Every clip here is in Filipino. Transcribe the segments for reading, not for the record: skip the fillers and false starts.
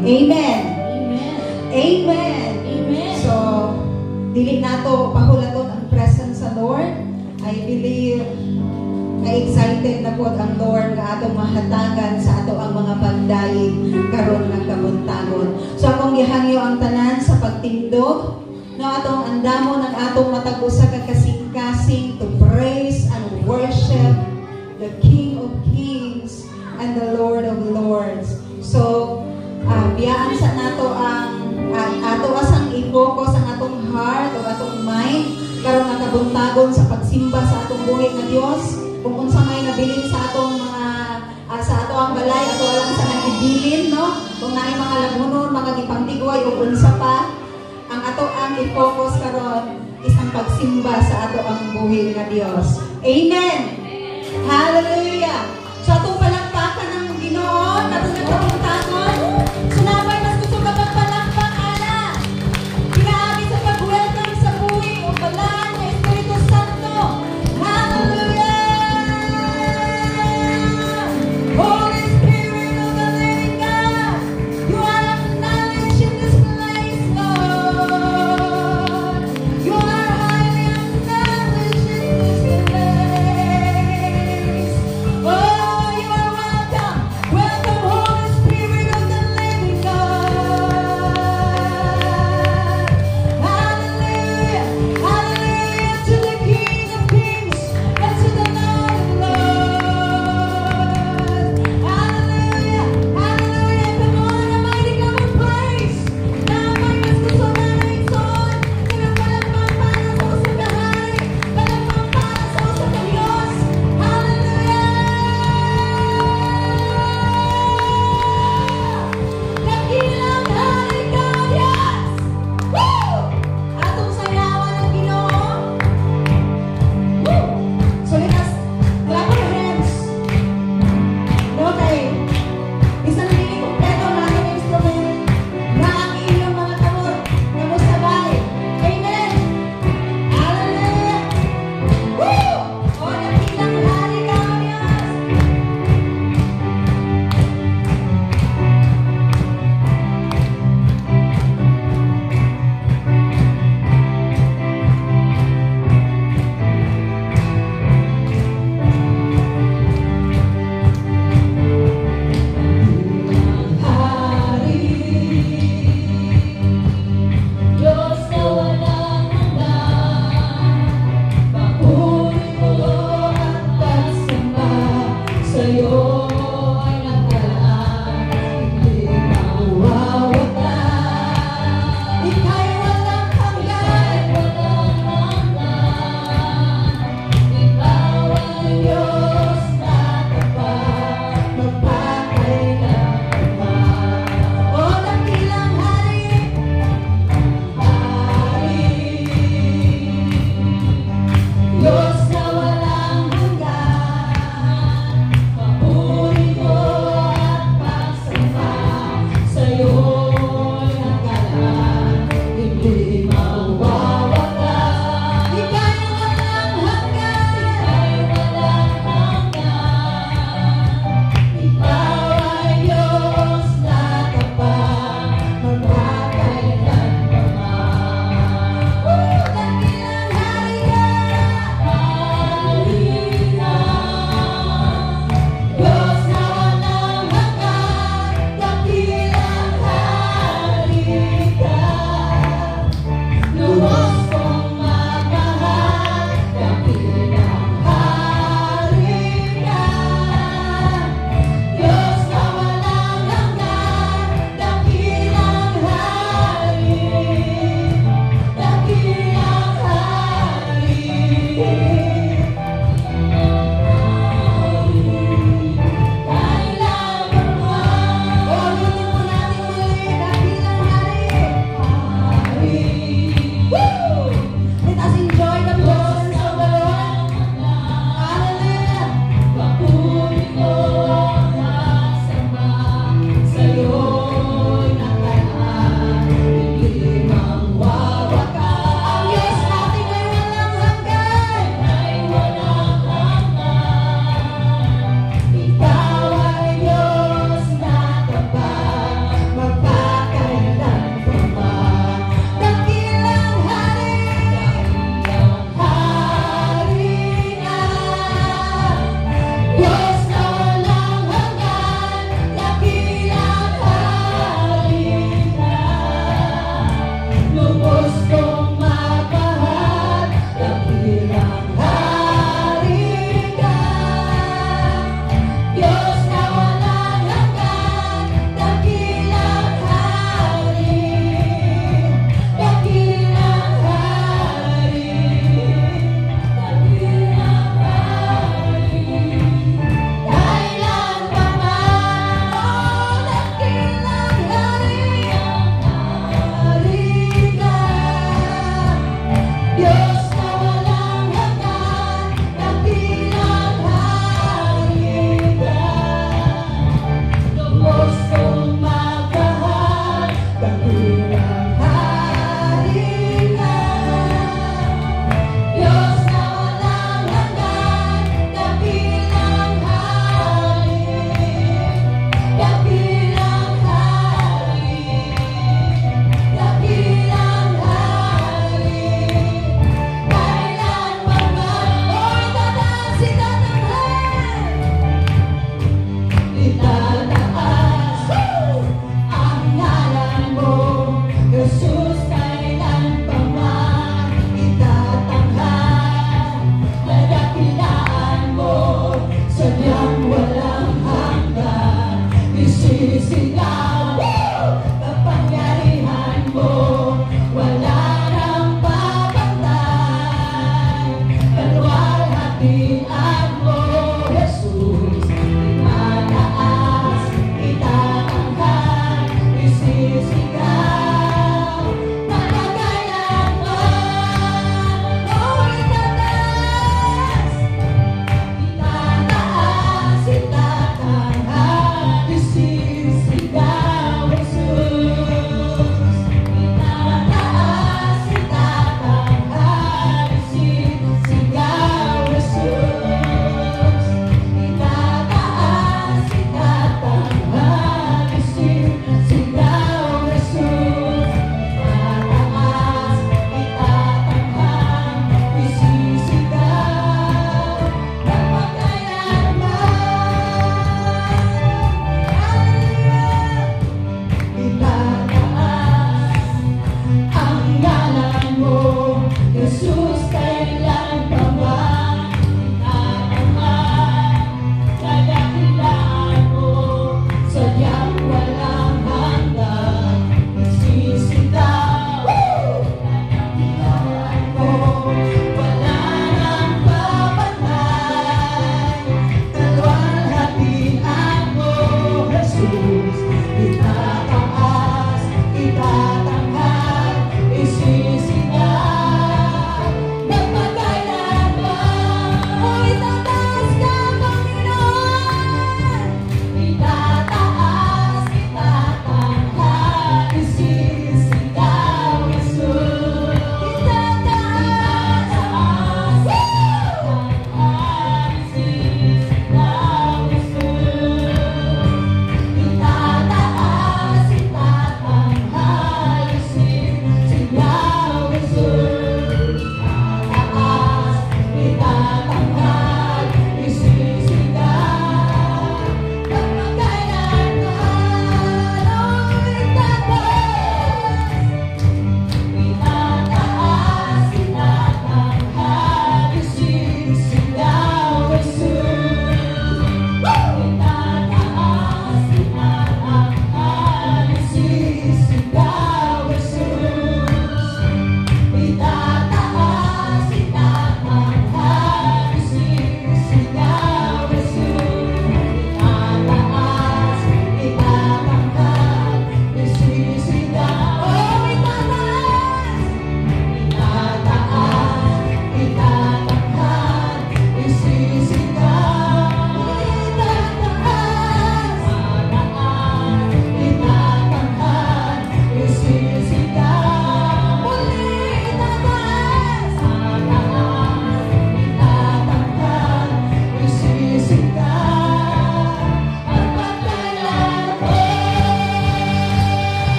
Panginoon. Amen. Amen. Amen. Amen. So, dili nato pahulaton ang presence sa Lord. I believe na excited na po ang Lord nga atong mahatagan sa ato ang mga pagdayeg karon ng kabuntagon. So akong gihangyo ang tanan sa pagtindog no atong andamon ang atong matag usa ka kasing-kasing to praise and worship the King of Kings and the Lord of Lords. So biyaan sa nato ang ato asang i-focus ang atong heart o atong mind karon nga kabuntagon sa pagsimba sa atong buhay nga Dios. Kung unsa may nabilin sa atong mga sa ato ang balay ato lang sa nagibilin no kung naay mga lamunon mga gipangtigway o unsa pa ang ato ang i-focus karon isang pagsimba sa ato ang buhay nga Dios. Amen. Hallelujah. So atong palakpakan ng Ginoo katong nagpabuntagon. Sunabay mas gusto ka magpalakpak ana. Grabe sa pag-welcome sa buhay o balay ng Espiritu Santo. Hallelujah. Holy Spirit of the living God, you are acknowledged in this place, Lord. You are highly acknowledged in this place. Oh, you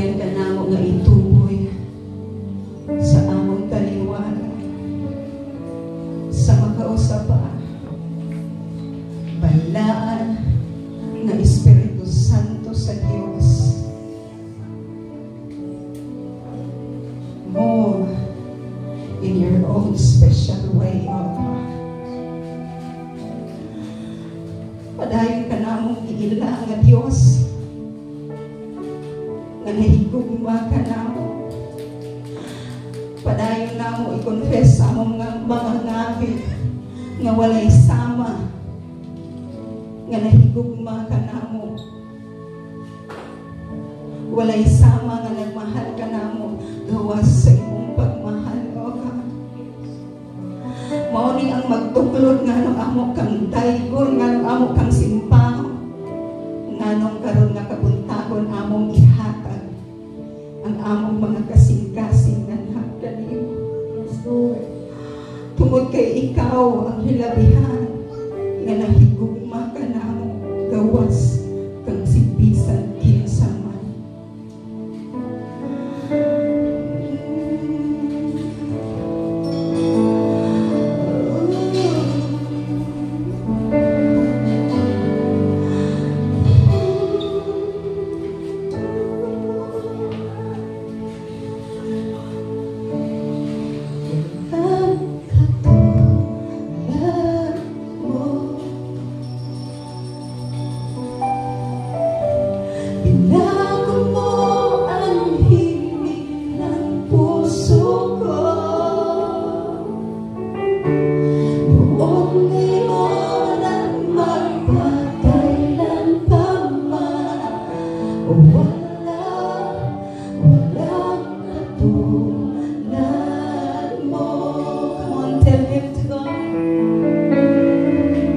Padayon ka namo nga ituboy sa among taliwana sa makausapa balaan nga Espiritu Santo sa Dios. Move in your own special way, O God. Padayon ka namong iila nga Dios nga nahigugma ka namo. Padayon namo i-confess sa among mga ngapit nga walay sama nga nahigugma ka namo. Walay sama nga nagmahal ka namo gawas sa imong pagmahal, O God. Mao ni ang magtuklod nganong amo kang daygon, nganong amo kang simpang, nganong karon nga kabuntagon among ihatag ang among mga kasing-kasing nga nagkanimo. Yes, Lord. Tungod kay ikaw ang hilabihan nga nahigugma ka namo gawas kang sibisan kinsa man.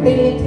Ngayon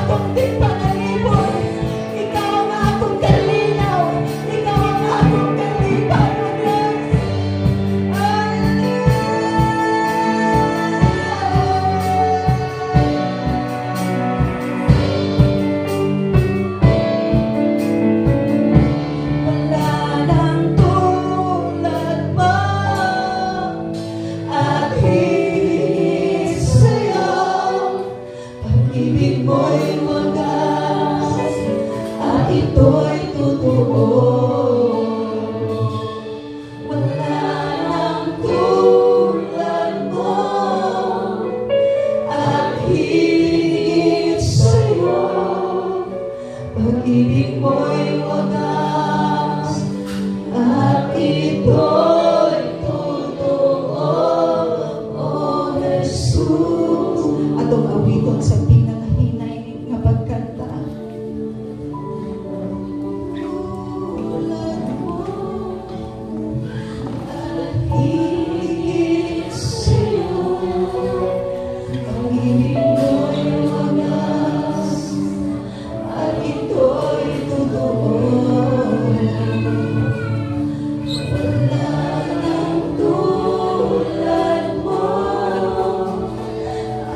akong tigpanalipon. Ikaw ang akong kalinaw. Ikaw ang akong kalipanan. Wala nang tulad mo at higit sa'yo. Pag-ibig mo'y wagas at ito'y totoo. Wala nang tulad mo at higit sa'yo. Pag-ibig mo'y wagas at ito'y totoo, O Jesus. Atong awiton sa pinakahinay nga pagkanta. Tulad mo at higit sa'yo. Pag-ibig mo'y wagas at ito'y totoo. Wala nang tulad mo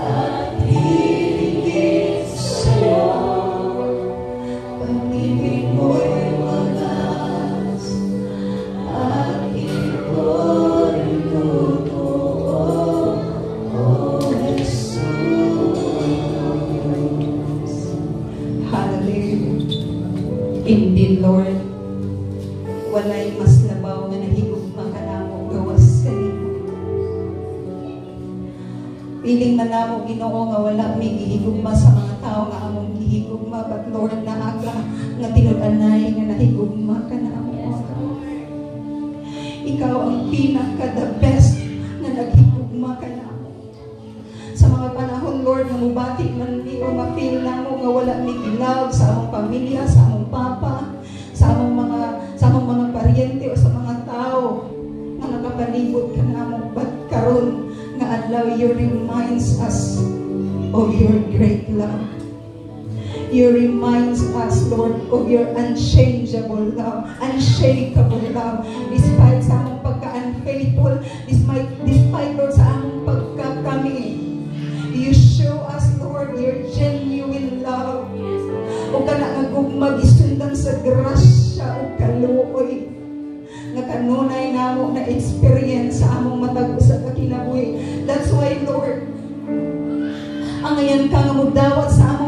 at higit sa'yo. Pag-ibig mo'y wagas at ito'y totoo, O Jesus. Hallelujah. Indeed, Lord, walay mas labaw nga nahigugma ka namo gawas kanimo. Piling man namo Ginoo nga wala may gihigugma sa mga tao nga among gihigugma, but Lord, naaga nga tinud-anay nga nahigugma ka namo. Ikaw ang pinaka the best nga naghigugma ka namo. Sa mga panahon, Lord, nga mubati man ni o mapil namo nga wala may love sa among pamilya, sa among papa, sa among mga paryente o sa mga tao nga nakapalibot ka namo, but karon nga adlaw you reminds us of your great love. You reminds us, Lord, of your unchangeable love, unshakable love. Despite sa among pagka-unfaithful, despite Lord sa among pagkakami, you show us, Lord, your genuine love. O kana nga gugma gisundan sa grasya o kaluoy nga kanunay namo na experience sa among matag usa ka kinabuhi. That's why, Lord, ang ngayon ka nga mudawat sa among